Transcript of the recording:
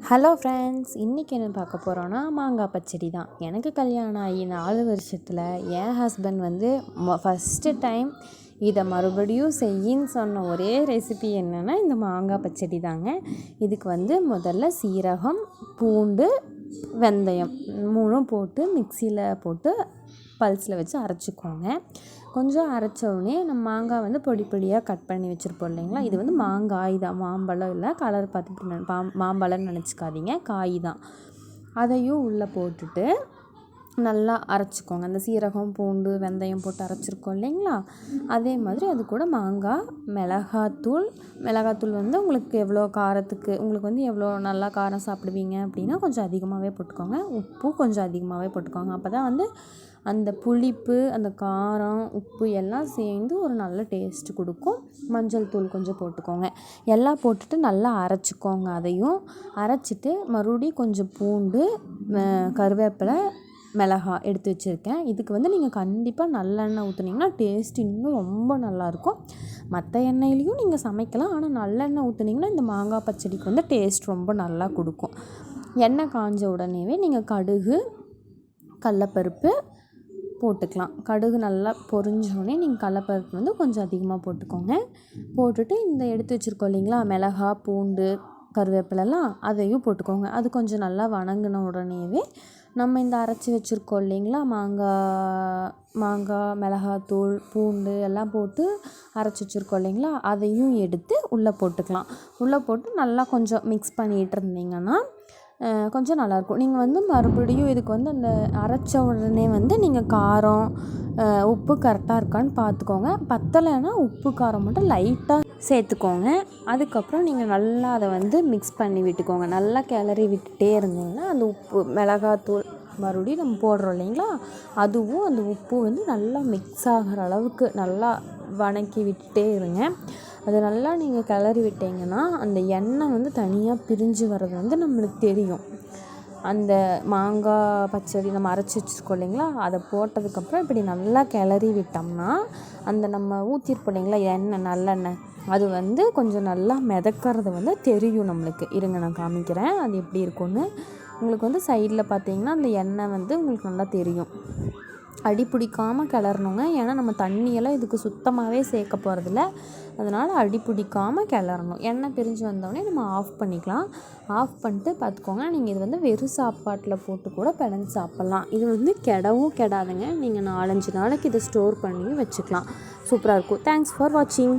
Hello friends, இன்றைக்கி என்ன பார்க்க போகிறோன்னா மாங்காய் பச்சடி தான். எனக்கு கல்யாணம் ஆகி 4 வருஷத்தில் என் ஹஸ்பண்ட் வந்து ஃபஸ்ட்டு டைம் இதை மறுபடியும் செய்யின்னு சொன்ன ஒரே ரெசிபி என்னென்னா இந்த மாங்காய் பச்சடி தாங்க. இதுக்கு வந்து முதல்ல சீரகம், பூண்டு, வெந்தயம் 3ம் போட்டு மிக்சியில் போட்டு பல்ஸில் வச்சு அரைச்சிக்கோங்க. கொஞ்சம் அரைச்சோடனே நம்ம மாங்காய் வந்து பொடி பொடியாக கட் பண்ணி வச்சுருப்போம் இல்லைங்களா. இது வந்து மாங்காய் தான், மாம்பழம் இல்லை. கலர் பார்த்துட்டு மாம்பழம்னு நினச்சிக்காதீங்க, காய் தான். அதையும் உள்ளே போட்டுட்டு நல்லா அரைச்சிக்கோங்க. அந்த சீரகம், பூண்டு, வெந்தயம் போட்டு அரைச்சிருக்கோம் இல்லைங்களா. அதே மாதிரி அது கூட மாங்காய், மிளகாத்தூள் வந்து உங்களுக்கு எவ்வளோ காரத்துக்கு, உங்களுக்கு வந்து எவ்வளோ நல்லா காரம் சாப்பிடுவீங்க அப்படின்னா கொஞ்சம் அதிகமாகவே போட்டுக்கோங்க. உப்பு கொஞ்சம் அதிகமாகவே போட்டுக்கோங்க. அப்போ தான் வந்து அந்த புளிப்பு, அந்த காரம், உப்பு எல்லாம் சேர்ந்து ஒரு நல்ல டேஸ்ட் கொடுக்கும். மஞ்சள் தூள் கொஞ்சம் போட்டுக்கோங்க. எல்லாம் போட்டுட்டு நல்லா அரைச்சிக்கோங்க. அதையும் அரைச்சிட்டு மறுபடியும் கொஞ்சம் பூண்டு, கருவேப்பிலை, மிளகாய் எடுத்து வச்சுருக்கேன். இதுக்கு வந்து நீங்கள் கண்டிப்பாக நல்லெண்ணெய் ஊற்றுனீங்கன்னா டேஸ்ட் இன்னும் ரொம்ப நல்லாயிருக்கும். மற்ற எண்ணெயிலையும் நீங்கள் சமைக்கலாம், ஆனால் நல்லெண்ணெய் ஊற்றுனீங்கன்னா இந்த மாங்காய் பச்சடிக்கு வந்து டேஸ்ட் ரொம்ப நல்லா கொடுக்கும். எண்ணெய் காஞ்ச உடனேவே நீங்கள் கடுகு, கடலப்பருப்பு போட்டுக்கலாம். கடுகு நல்லா பொரிஞ்சோடனே நீங்கள் கடலப்பருப்பு வந்து கொஞ்சம் அதிகமாக போட்டுக்கோங்க. போட்டுட்டு இந்த எடுத்து வச்சுருக்கோம் இல்லைங்களா, மிளகாய், பூண்டு, கருவேப்பிலெல்லாம் அதையும் போட்டுக்கோங்க. அது கொஞ்சம் நல்லா வணங்கின உடனேவே நம்ம இந்த அரைச்சி வச்சுருக்கோம் இல்லைங்களா, மாங்காய், மிளகாத்தூள், பூண்டு எல்லாம் போட்டு அரைச்சி வச்சுருக்கோம் இல்லைங்களா, அதையும் எடுத்து உள்ளே போட்டுக்கலாம். உள்ளே போட்டு நல்லா கொஞ்சம் மிக்ஸ் பண்ணிகிட்டு இருந்தீங்கன்னா கொஞ்சம் நல்லாயிருக்கும். நீங்கள் வந்து மறுபடியும் இதுக்கு வந்து அந்த அரைச்ச உடனே வந்து நீங்கள் காரம், உப்பு கரெக்டாக இருக்கான்னு பார்த்துக்கோங்க. பத்தலைன்னா உப்பு காரம் மட்டும் லைட்டாக சேர்த்துக்கோங்க. அதுக்கப்புறம் நீங்கள் நல்லா அதை வந்து மிக்ஸ் பண்ணி விட்டுக்கோங்க. நல்லா கிளறி விட்டுட்டே இருந்தீங்கன்னா அந்த உப்பு, மிளகாத்தூள் மறுபடியும் நம்ம போடுறோம் இல்லைங்களா, அதுவும் அந்த உப்பு வந்து நல்லா மிக்ஸ் ஆகிற அளவுக்கு நல்லா வணக்கி விட்டுட்டே இருங்க. அது நல்லா நீங்கள் கிளறி விட்டிங்கன்னா அந்த எண்ணெய் வந்து தனியாக பிரிஞ்சு வர்றது வந்து நம்மளுக்கு தெரியும். அந்த மாங்காய் பச்சடி நம்ம அரைச்சி வச்சுருக்கோம் இல்லைங்களா, அதை போட்டதுக்கப்புறம் இப்படி நல்லா கிளறி விட்டோம்னா அந்த நம்ம ஊற்றிருப்போம் இல்லைங்களா எண்ணெய், நல்லெண்ணெய், அது வந்து கொஞ்சம் நல்லா மிதக்கிறது வந்து தெரியும் நம்மளுக்கு. இருங்க நான் காமிக்கிறேன் அது எப்படி இருக்கும்னு. உங்களுக்கு வந்து சைடில் பார்த்தீங்கன்னா அந்த எண்ணெய் வந்து உங்களுக்கு நல்லா தெரியும். அடி பிடிக்காமல் கிளறணுங்க. ஏன்னா நம்ம தண்ணியெல்லாம் இதுக்கு சுத்தமாகவே சேர்க்க போகிறதில்ல, அதனால் அடி பிடிக்காமல் கிளறணும். எண்ணெய் பிரிஞ்சு வந்தோடனே நம்ம ஆஃப் பண்ணிக்கலாம். ஆஃப் பண்ணிட்டு பார்த்துக்கோங்க. நீங்கள் இது வந்து வெறும் சாப்பாட்டில் போட்டு கூட பிணைஞ்சு சாப்பிட்லாம். இது வந்து கெடவும் கெடாதுங்க. நீங்கள் 4-5 நாளைக்கு இதை ஸ்டோர் பண்ணி வச்சுக்கலாம். சூப்பராக இருக்கும். தேங்க்ஸ் ஃபார் வாட்சிங்.